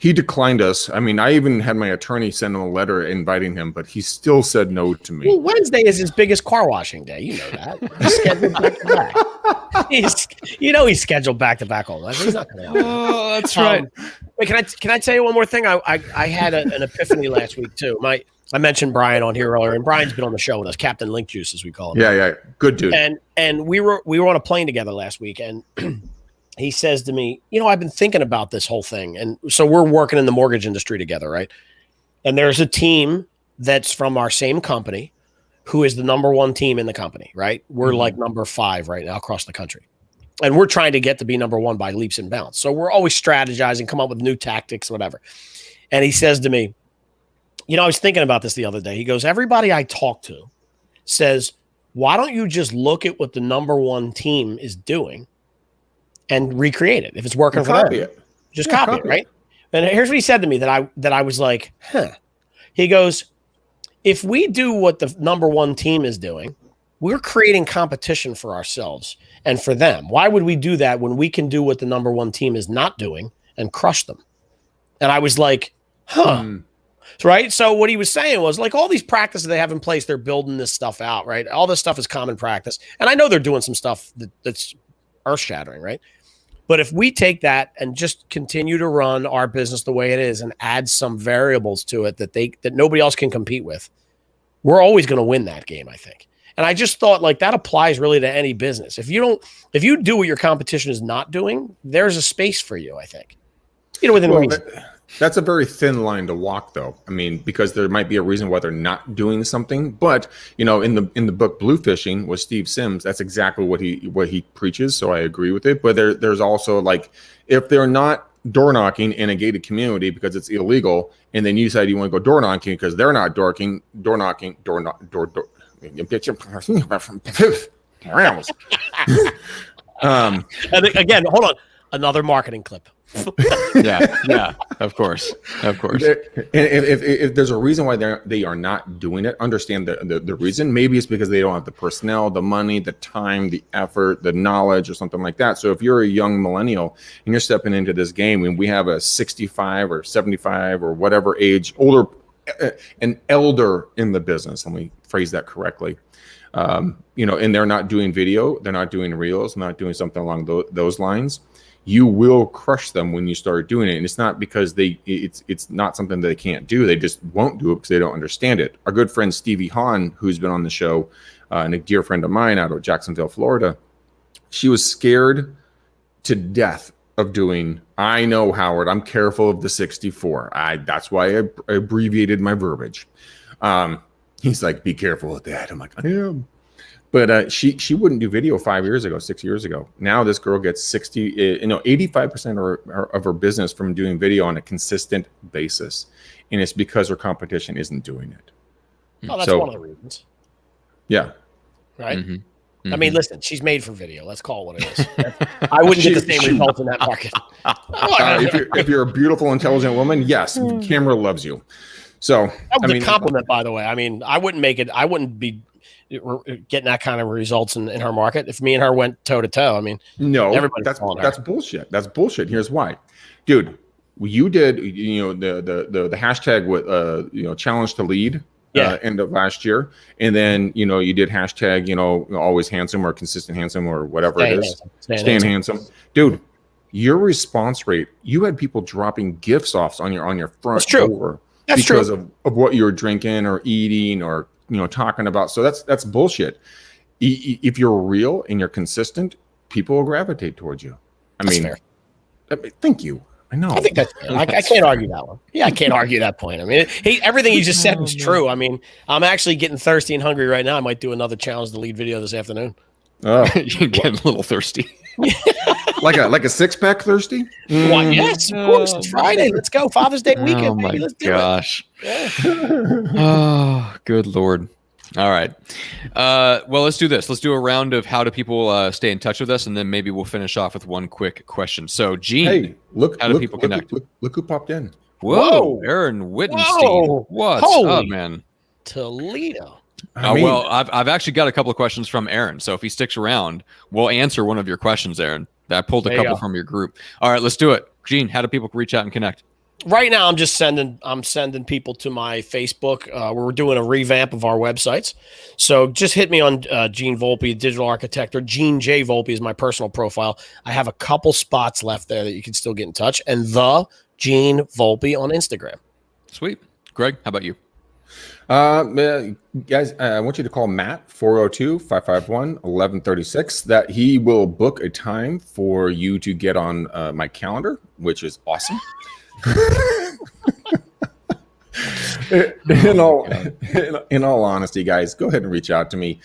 He declined us. I mean, I even had my attorney send him a letter inviting him, but he still said no to me. Well, Wednesday is his biggest car washing day. You know that. He's scheduled back to back. He's scheduled back to back all night. He's not going to. Oh, that's right. Wait, can I tell you one more thing? I had an epiphany last week too. I mentioned Brian on here earlier, and Brian's been on the show with us, Captain Link Juice, as we call him. Yeah, good dude. And we were on a plane together last week, and he says to me, I've been thinking about this whole thing. And so we're working in the mortgage industry together, right? And there's a team that's from our same company who is the number 1 team in the company, right? We're like number 5 right now across the country. And we're trying to get to be number 1 by leaps and bounds. So we're always strategizing, come up with new tactics, whatever. And he says to me, I was thinking about this the other day. He goes, everybody I talk to says, why don't you just look at what the number 1 team is doing and recreate it? If it's working for them, just copy it, right? And here's what he said to me that I was like, huh. He goes, if we do what the number 1 team is doing, we're creating competition for ourselves and for them. Why would we do that when we can do what the number 1 team is not doing and crush them? And I was like, huh. Right. So what he was saying was like all these practices they have in place, they're building this stuff out, right? All this stuff is common practice. And I know they're doing some stuff that's earth shattering, right? But if we take that and just continue to run our business the way it is and add some variables to it that nobody else can compete with, we're always going to win that game, I think. And I just thought like that applies really to any business. If you do what your competition is not doing, there's a space for you, I think. Within Well, reason. that's a very thin line to walk, though. I mean, because there might be a reason why they're not doing something. But in the book Blue Fishing with Steve Sims, that's exactly what he preaches. So I agree with it. But there's also like, if they're not door knocking in a gated community because it's illegal, and then you decide you want to go door knocking because they're not door knocking. And again, hold on. Another marketing clip. Yeah, of course. And if there's a reason why they are not doing it, understand the reason. Maybe it's because they don't have the personnel, the money, the time, the effort, the knowledge, or something like that. So if you're a young millennial and you're stepping into this game, and we have a 65 or 75 or whatever age, an elder in the business, let me phrase that correctly, and they're not doing video, they're not doing reels, not doing something along those lines, you will crush them when you start doing it. And it's not because it's not something that they can't do. They just won't do it because they don't understand it. Our good friend Stevie Hahn, who's been on the show, and a dear friend of mine out of Jacksonville, Florida, she was scared to death of doing, I know, Howard, I'm careful of the 64. That's why I abbreviated my verbiage. He's like, be careful with that. I'm like, I am. But she wouldn't do video 5 years ago, 6 years ago. Now this girl gets 85% of her business from doing video on a consistent basis, and it's because her competition isn't doing it. Oh, that's one of the reasons. Yeah. Right. Mm-hmm. I mean, listen, she's made for video. Let's call it what it is. I wouldn't get the same results in that market. If you're a beautiful, intelligent woman, yes, the camera loves you. So that was a compliment, by the way. I mean, I wouldn't be getting that kind of results in her market if me and her went toe to toe. I mean, no, that's bullshit. That's bullshit. Here's why, dude. You did the hashtag with challenge to lead end of last year, and then you did hashtag always handsome or consistent handsome or whatever it is, staying handsome, dude. Your response rate, you had people dropping gifts off on your front door because of what you were drinking or eating or talking about. So that's bullshit. If you're real and you're consistent, people will gravitate towards you. That's fair. Thank you. I know. I think that's fair. I can't argue that one. Yeah, I can't argue that point. I mean, everything you just said was true. I mean, I'm actually getting thirsty and hungry right now. I might do another challenge to lead video this afternoon. Oh, you're getting a little thirsty. like a 6-pack thirsty? What? Yes, of course. It's Friday. Let's go. Father's Day weekend. Oh my gosh. Yeah. Oh, good Lord. All right. Well, let's do this. Let's do a round of how do people stay in touch with us, and then maybe we'll finish off with one quick question. So, Gene, hey, how do people connect? Look who popped in. Whoa, Aaron Wittenstein. What's up, man? Toledo. Well, I've actually got a couple of questions from Aaron. So if he sticks around, we'll answer one of your questions, Aaron. I pulled a couple from your group. All right, let's do it. Gene, how do people reach out and connect? Right now, I'm sending people to my Facebook. We're doing a revamp of our websites. So just hit me on Gene Volpe, digital architect, or Gene J. Volpe is my personal profile. I have a couple spots left there that you can still get in touch. And the Gene Volpe on Instagram. Sweet. Greg, how about you? Guys, I want you to call Matt 402-551-1136. That he will book a time for you to get on my calendar, which is awesome. In all honesty, guys, go ahead and reach out to me.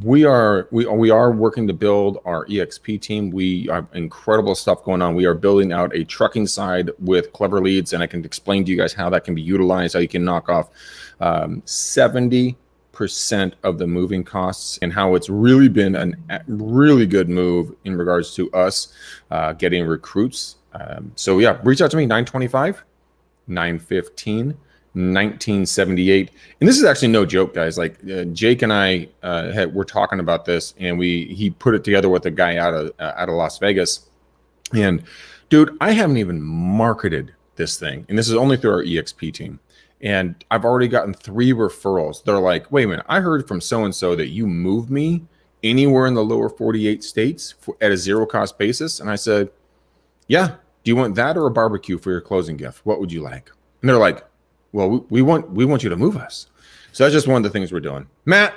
We are working to build our EXP team. We have incredible stuff going on. We are building out a trucking side with Clever Leads, and I can explain to you guys how that can be utilized, how you can knock off 70% of the moving costs, and how it's really been a really good move in regards to us getting recruits. So yeah, reach out to me, 925 915 1978. And this is actually no joke, guys. Like Jake and I we're talking about this, and he put it together with a guy out of Las Vegas. And dude, I haven't even marketed this thing, and this is only through our EXP team. And I've already gotten 3 referrals. They're like, wait a minute, I heard from so-and-so that you moved me anywhere in the lower 48 states at a zero cost basis. And I said, yeah, do you want that or a barbecue for your closing gift? What would you like? And they're like, well, we want you to move us. So that's just one of the things we're doing. Matt,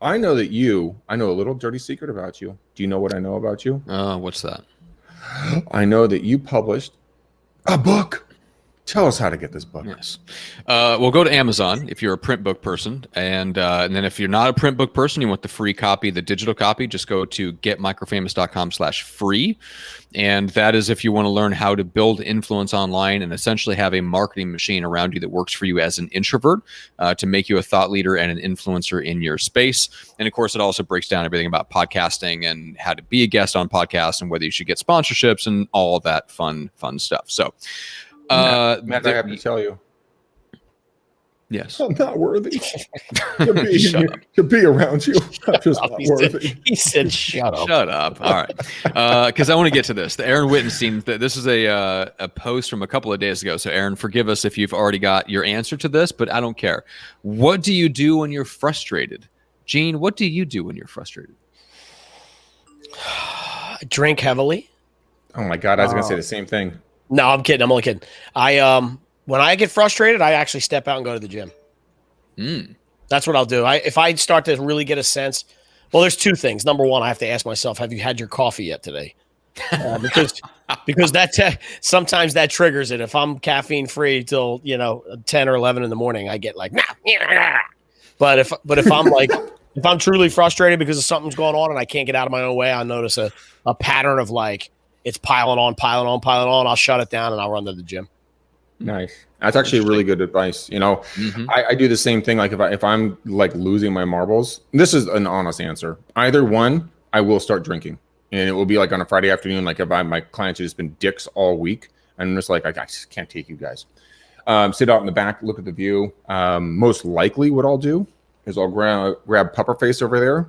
I know a little dirty secret about you. Do you know what I know about you? What's that? I know that you published A book. Tell us how to get this book. Yes. We'll go to Amazon if you're a print book person. And then if you're not a print book person, you want the free copy, the digital copy, just go to getmicrofamous.com/free. And that is if you want to learn how to build influence online and essentially have a marketing machine around you that works for you as an introvert to make you a thought leader and an influencer in your space. And of course, it also breaks down everything about podcasting and how to be a guest on podcasts and whether you should get sponsorships and all that fun stuff. So, Matt, I have to tell you. Yes. I'm not worthy to be around you. I'm just not worthy. He said, shut up. Shut up. All right. Because I want to get to this. The Aaron Wittenstein, this is a post from a couple of days ago. So, Aaron, forgive us if you've already got your answer to this, but I don't care. What do you do when you're frustrated? Gene, what do you do when you're frustrated? I drink heavily. Oh, my God. I was going to say the same thing. No, I'm kidding. I'm only kidding. When I get frustrated, I actually step out and go to the gym. That's what I'll do. If I start to really get a sense, well, there's two things. Number one, I have to ask myself, have you had your coffee yet today? Because that sometimes that triggers it. If I'm caffeine free till 10 or 11 in the morning, I get like nah. But if I'm like if I'm truly frustrated because of something's going on and I can't get out of my own way, I notice a pattern of like it's piling on. I'll shut it down and I'll run to the gym. Nice. That's actually really good advice. I do the same thing. Like if I'm like losing my marbles, this is an honest answer. Either one, I will start drinking, and it will be like on a Friday afternoon. Like if my clients have just been dicks all week, and I'm just like, I just can't take you guys. Sit out in the back, look at the view. Most likely, what I'll do is I'll grab Pupperface over there,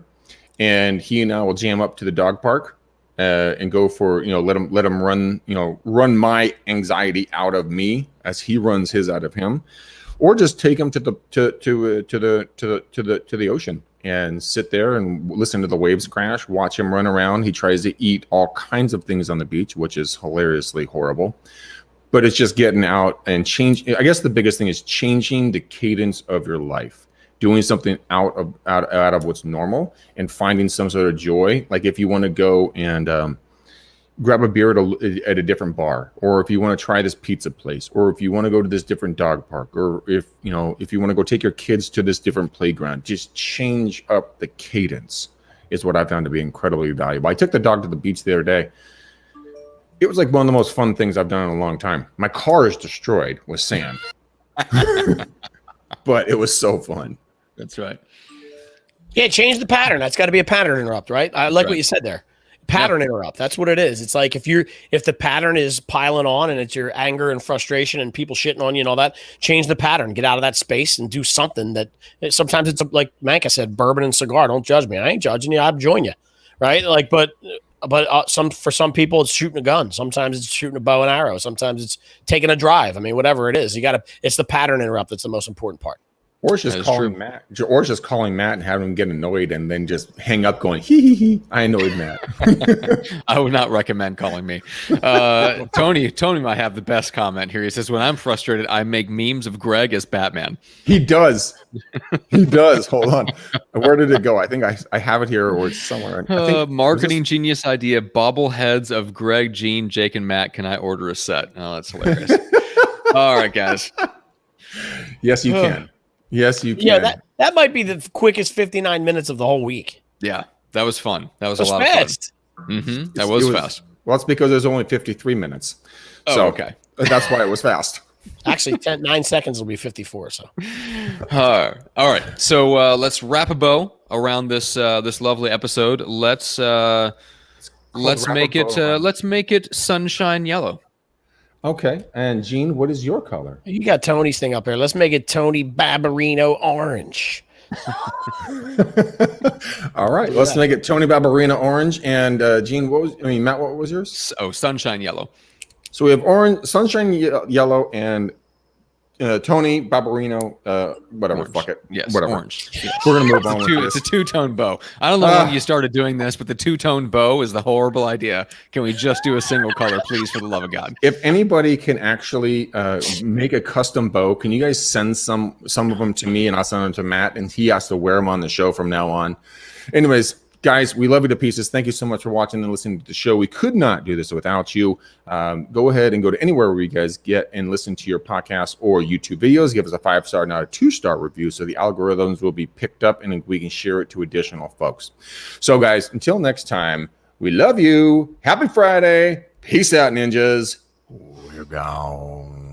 and he and I will jam up to the dog park. And go for let him run my anxiety out of me as he runs his out of him, or just take him to the ocean and sit there and listen to the waves crash, watch him run around. He tries to eat all kinds of things on the beach, which is hilariously horrible. But it's just getting out and change. I guess the biggest thing is changing the cadence of your life. Doing something out of what's normal and finding some sort of joy. Like if you want to go and grab a beer at a different bar, or if you want to try this pizza place, or if you want to go to this different dog park, or if you want to go take your kids to this different playground, just change up the cadence is what I found to be incredibly valuable. I took the dog to the beach the other day. It was like one of the most fun things I've done in a long time. My car is destroyed with sand, but it was so fun. That's right. Yeah, change the pattern. That's got to be a pattern interrupt, right? I like what you said there. Pattern interrupt. That's what it is. It's like if the pattern is piling on and it's your anger and frustration and people shitting on you and all that, change the pattern. Get out of that space and do something that sometimes it's like Manka said, bourbon and cigar. Don't judge me. I ain't judging you. I'm join you, right? Like, but for some people it's shooting a gun. Sometimes it's shooting a bow and arrow. Sometimes it's taking a drive. I mean, whatever it is, it's the pattern interrupt that's the most important part. Or it's just calling Matt. Or it's just calling Matt and having him get annoyed and then just hang up going, hee. I annoyed Matt. I would not recommend calling me. Tony might have the best comment here. He says, when I'm frustrated, I make memes of Greg as Batman. He does. Hold on. Where did it go? I think I have it here or it's somewhere. Marketing genius idea. Bobbleheads of Greg, Gene, Jake, and Matt. Can I order a set? Oh, that's hilarious. All right, guys. Yes, you can. Yes, you can. Yeah, that might be the quickest 59 minutes of the whole week. Yeah, that was fun. That was a lot of fun. Mm-hmm. That was fast. Well, it's because there's only 53 minutes. So okay. That's why it was fast. Actually, 9 seconds will be 54. So, all right. So let's wrap a bow around this lovely episode. Let's make it sunshine yellow. Okay. And Gene, what is your color? You got Tony's thing up there. Let's make it Tony Barbarino orange. All right. Let's make it Tony Barbarino orange. And Gene, Matt, what was yours? Oh, sunshine yellow. So we have orange, sunshine yellow, and Tony Barbarino, whatever, orange. Fuck it. Yes, whatever. Orange. Yes. We're going to move on with It's this. a two-tone bow. I don't know when you started doing this, but the two-tone bow is the horrible idea. Can we just do a single color, please, for the love of God? If anybody can actually make a custom bow, can you guys send some of them to me, and I'll send them to Matt, and he has to wear them on the show from now on. Anyways, Guys, we love you to pieces. Thank you so much for watching and listening to the show. We could not do this without you. Go ahead and go to anywhere where you guys get and listen to your podcast or YouTube videos. Give us a 5-star, not a 2-star review, so the algorithms will be picked up and we can share it to additional folks. So, guys, until next time, we love you. Happy Friday. Peace out, ninjas. We're gone.